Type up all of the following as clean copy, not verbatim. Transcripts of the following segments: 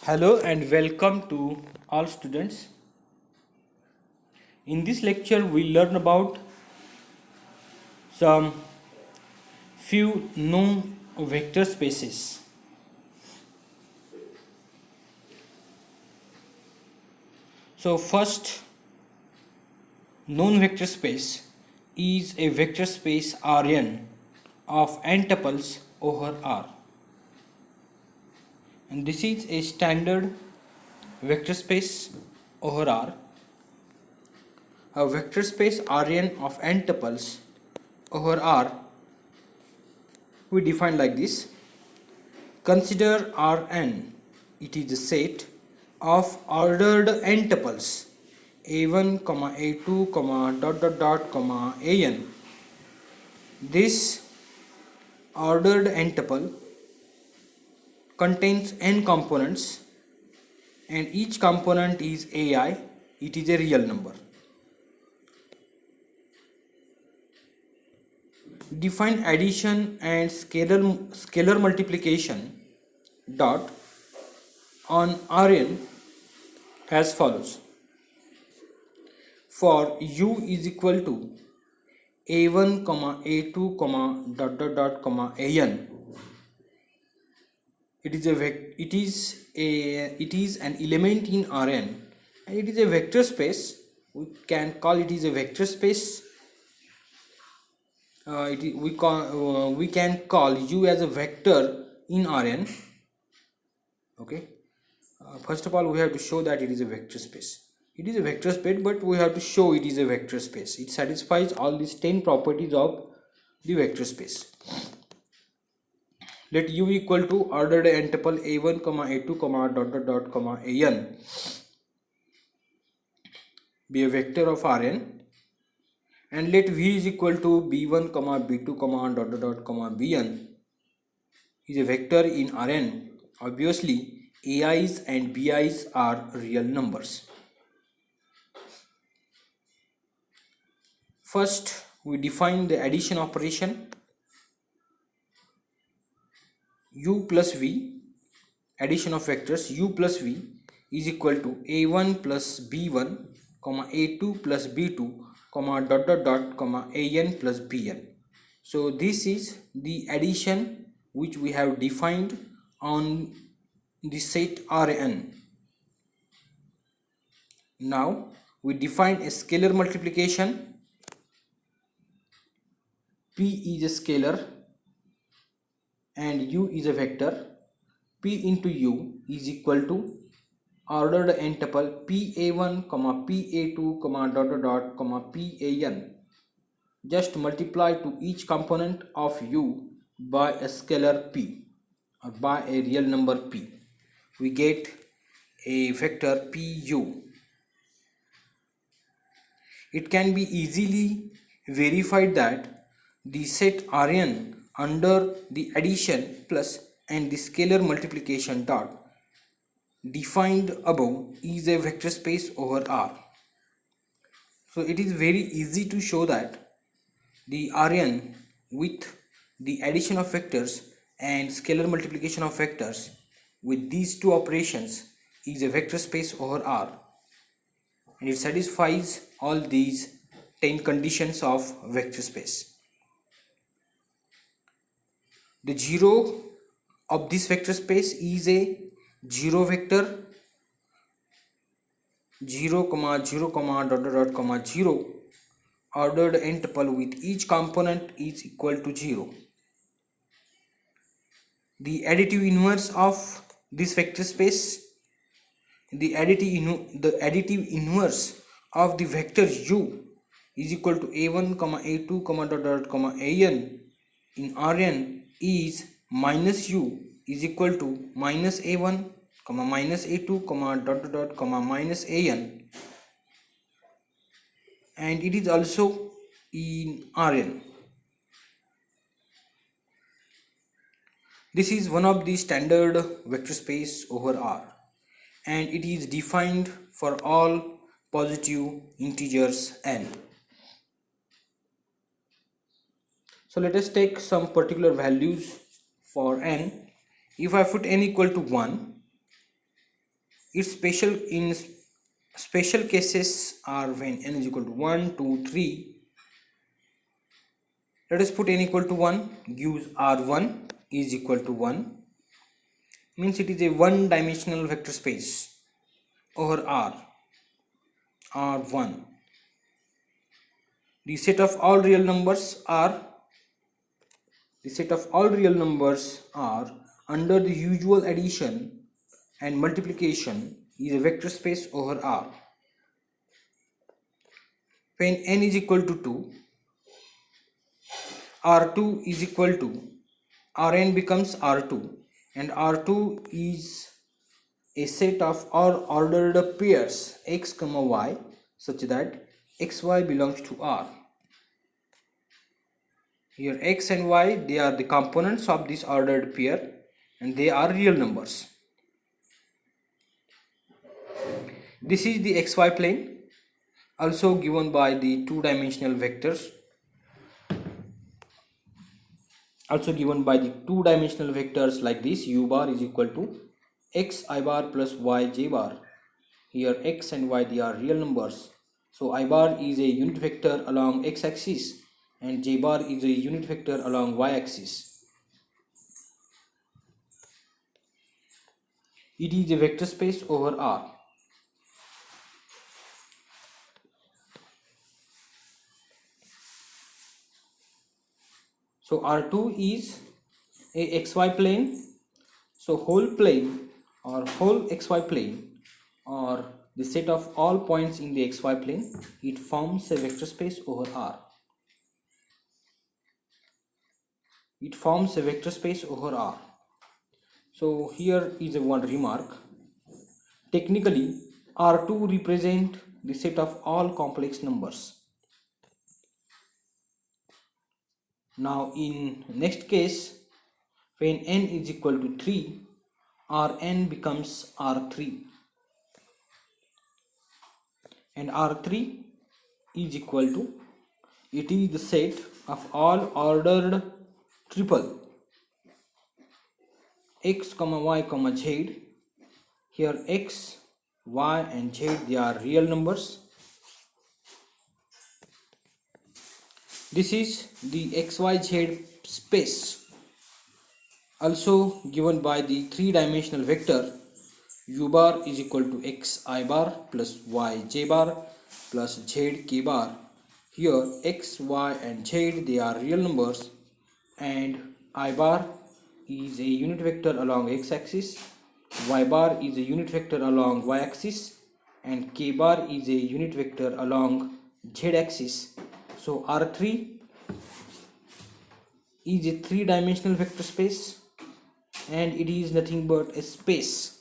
Hello and welcome to all students. In this lecture we learn about some few known vector spaces. So first known vector space is a vector space Rn of n tuples over R, and this is a standard vector space over R. A vector space Rn of n tuples over R we define like this. Consider Rn. It is a set of ordered n tuples a1, a2, an. This ordered n tuple contains n components and each component is ai. It is a real number. Define addition and scalar multiplication dot on Rn as follows. For u is equal to a1, a2, an, it is an element in Rn and it is a vector space. We can call it is a vector space. We can call u as a vector in Rn. Okay. First of all, we have to show that it is a vector space. It is a vector space, but we have to show it is a vector space. It satisfies all these 10 properties of the vector space. Let u equal to ordered n tuple a1, a2, an be a vector of Rn, and let v is equal to b1, b2, bn is a vector in Rn. Obviously, ai's and bi's are real numbers. First, we define the addition operation. U plus v, addition of vectors u plus v is equal to a1 plus b1, a2 plus b2, an plus bn. So this is the addition which we have defined on the set Rn. Now we define a scalar multiplication. P is a scalar and u is a vector. P into u is equal to ordered n tuple pa1, pa2, pan. Just multiply to each component of u by a scalar p or by a real number p. We get a vector pu. It can be easily verified that the set Rn under the addition plus and the scalar multiplication dot defined above is a vector space over R. So it is very easy to show that the Rn with the addition of vectors and scalar multiplication of vectors with these two operations is a vector space over R, and it satisfies all these 10 conditions of vector space. The zero of this vector space is a zero vector 0, 0, 0 ordered n tuple with each component is equal to 0. The additive inverse of this vector space, the additive inverse of the vector u is equal to a1, a2, an in Rn is minus u is equal to minus a1, minus a2, minus an, and it is also in Rn. This is one of the standard vector space over R, and it is defined for all positive integers n. So let us take some particular values for n. If I put n equal to 1, its special cases are when n is equal to 1, 2, 3. Let us put n equal to 1, gives r1 is equal to 1, means it is a one dimensional vector space over r1. The set of all real numbers are under the usual addition and multiplication is a vector space over R. When n is equal to 2, R2 is equal to Rn becomes R2, and R2 is a set of all ordered pairs x, y such that xy belongs to R. Here x and y, they are the components of this ordered pair and they are real numbers. This is the xy plane, also given by the two-dimensional vectors. Like this, u bar is equal to x I bar plus y j bar. Here x and y, they are real numbers. So I bar is a unit vector along x-axis and j bar is a unit vector along y-axis. It is a vector space over R. So R2 is a xy plane. So whole plane or whole xy plane or the set of all points in the xy plane, it forms a vector space over R. So here is one remark. Technically, R2 represent the set of all complex numbers. Now in next case, when n is equal to 3, Rn becomes R3, and R3 is equal to, it is the set of all ordered triple x, y, z. Here x, y and z, they are real numbers. This is the xyz space, also given by the three-dimensional vector u bar is equal to x I bar plus y j bar plus z k bar. Here x, y and z, they are real numbers, and I bar is a unit vector along x-axis, y bar is a unit vector along y-axis, and k bar is a unit vector along z-axis. So R3 is a three-dimensional vector space, and it is nothing but a space.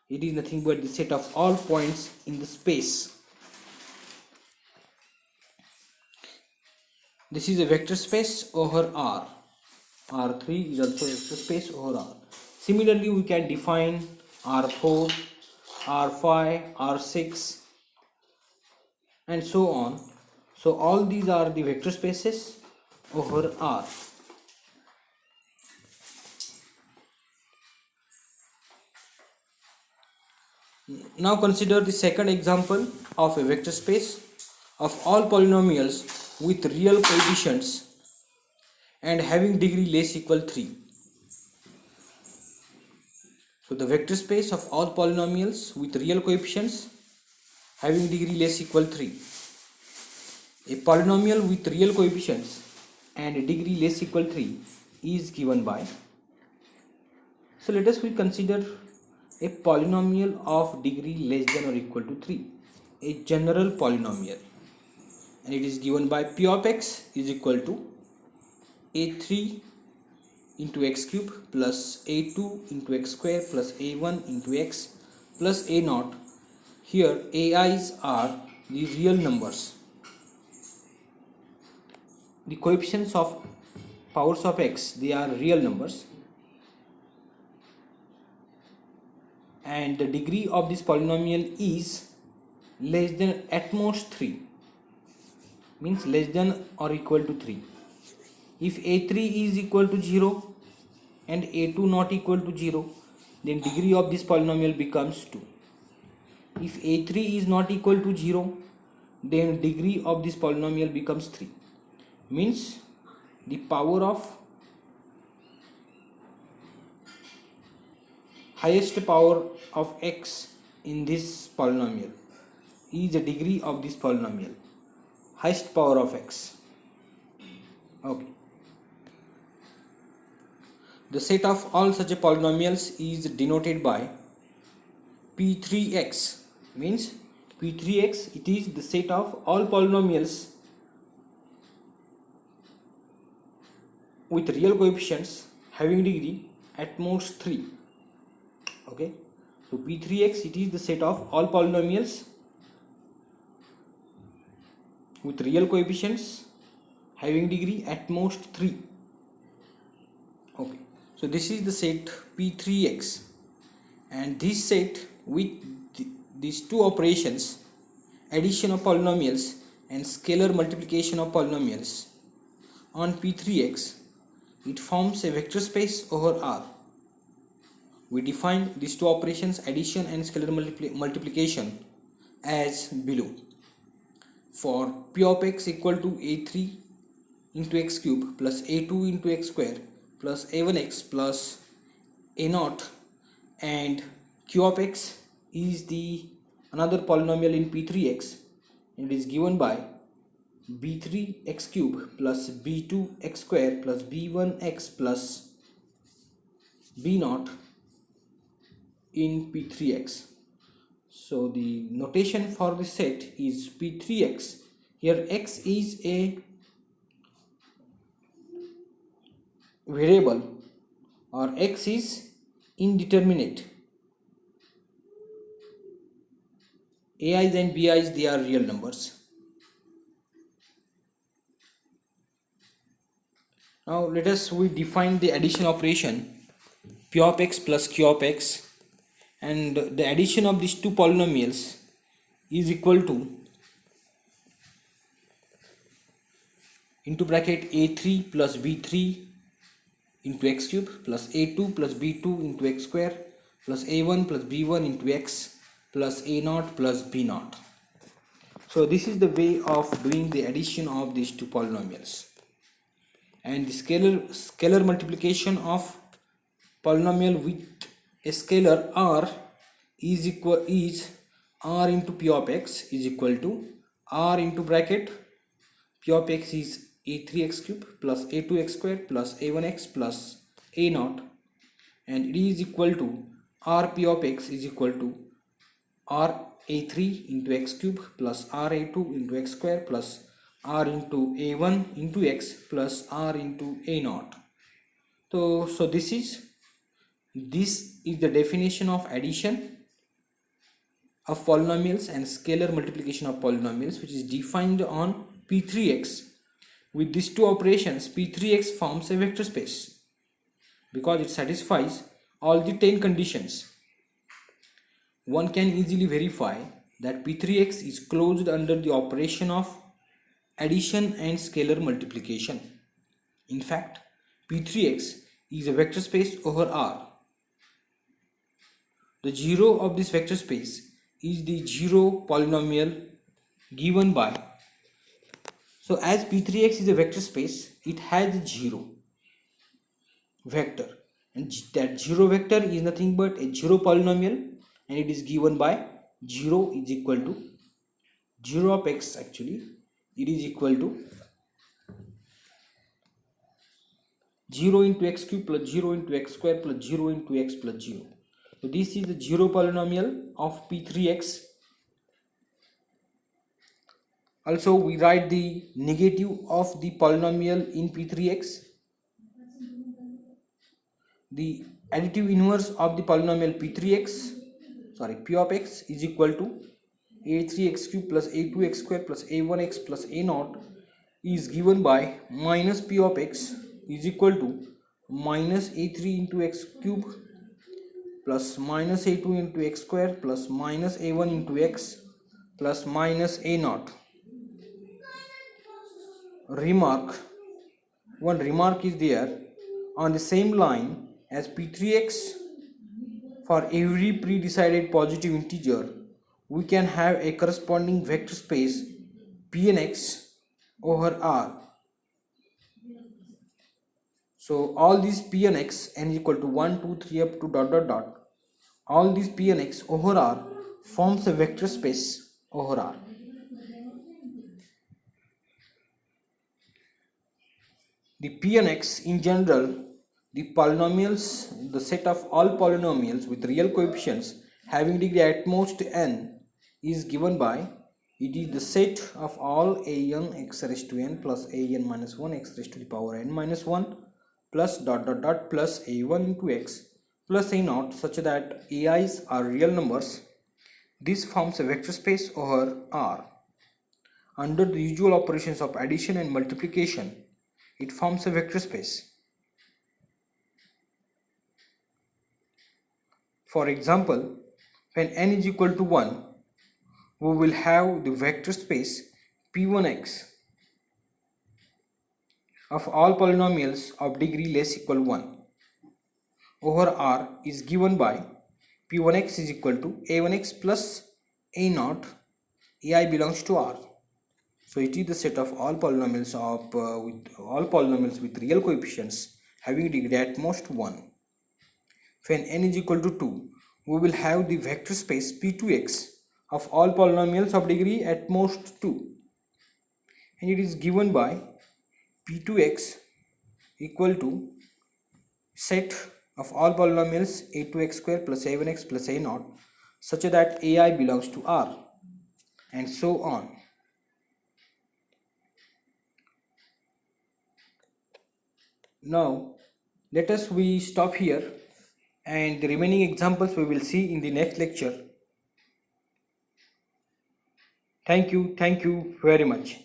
It is nothing but the set of all points in the space. This is a vector space over R. R3 is also a vector space over R. Similarly, we can define R4, R5, R6 and so on. So all these are the vector spaces over R. Now consider the second example of a vector space of all polynomials with real coefficients and having degree less equal 3. So the vector space of all polynomials with real coefficients having degree less equal 3. A polynomial with real coefficients and degree less equal 3 is given by. So let us consider a polynomial of degree less than or equal to 3, a general polynomial, and it is given by p of x is equal to a3 into x cube plus a2 into x square plus a1 into x plus a0. Here ai's are the real numbers. The coefficients of powers of x, they are real numbers, and the degree of this polynomial is less than at most 3, means less than or equal to 3. If a3 is equal to 0 and a2 not equal to 0, then degree of this polynomial becomes 2. If a3 is not equal to 0, then degree of this polynomial becomes 3. Means the power of highest power of x in this polynomial is the degree of this polynomial. Highest power of x. Okay. The set of all such polynomials is denoted by P3x. Means P3x, it is the set of all polynomials with real coefficients having degree at most 3. Okay. So P3x, it is the set of all polynomials with real coefficients having degree at most 3. Okay. So this is the set P3x, and this set with these two operations, addition of polynomials and scalar multiplication of polynomials on P3x, it forms a vector space over R. We define these two operations, addition and scalar multiplication, as below. For P of x equal to a3 into x cube plus a2 into x square plus a1x plus a0, and q of x is the another polynomial in P3x, and it is given by b3 x cube plus b2 x square plus b1x plus b0 in P3x. So the notation for the set is P3x. Here x is a variable, or x is indeterminate. Ai's and bi's, they are real numbers. Now let us we define the addition operation P of x plus Q of x, and the addition of these two polynomials is equal to into bracket a3 plus b3 into x cube plus a2 plus b2 into x square plus a1 plus b1 into x plus a0 plus b0. So this is the way of doing the addition of these two polynomials. And the scalar multiplication of polynomial with a scalar r is r into p of x is equal to r into bracket p of x is a3x cube plus a2x square plus a1x plus a0, and it is equal to r p of x is equal to r a3 into x cube plus r a2 into x square plus r into a1 into x plus r into a0. So this is the definition of addition of polynomials and scalar multiplication of polynomials, which is defined on P3x. With these two operations, P3x forms a vector space because it satisfies all the 10 conditions. One can easily verify that P3x is closed under the operation of addition and scalar multiplication. In fact, P3x is a vector space over R. The zero of this vector space is the zero polynomial given by, so as P3x is a vector space, it has a zero vector, and that zero vector is nothing but a zero polynomial, and it is given by 0 is equal to 0 of x. Actually it is equal to 0 into x cube plus 0 into x square plus 0 into x plus 0. So this is the zero polynomial of P3x. Also we write the negative of the polynomial in P3x. The additive inverse of the polynomial P of x is equal to a3x cube plus a2x square plus a1x plus a0 is given by minus p of x is equal to minus a3 into x cube plus minus a2 into x square plus minus a1 into x plus minus a0. One remark is there on the same line as P3x. For every pre-decided positive integer, we can have a corresponding vector space Pnx over R. So all these Pnx n is equal to 1, 2, 3 up to dot dot dot. All these Pnx over R forms a vector space over R. The Pnx in general, the polynomials, the set of all polynomials with real coefficients having degree at most n is given by, it is the set of all an x raised to n plus an minus 1 x raised to the power n minus 1 plus dot dot dot plus a1 into x plus a naught such that ai's are real numbers. This forms a vector space over R. Under the usual operations of addition and multiplication, it forms a vector space. For example, when n is equal to 1, we will have the vector space P1x of all polynomials of degree less equal 1 over R is given by P1x is equal to a1x plus a naught, ai belongs to R. So it is the set of all polynomials with real coefficients having degree at most 1. When n is equal to 2, we will have the vector space P2x of all polynomials of degree at most 2, and it is given by P2x equal to set of all polynomials a2x square plus a1x plus a naught such that ai belongs to R, and so on. Now let us stop here, and the remaining examples we will see in the next lecture. Thank you very much.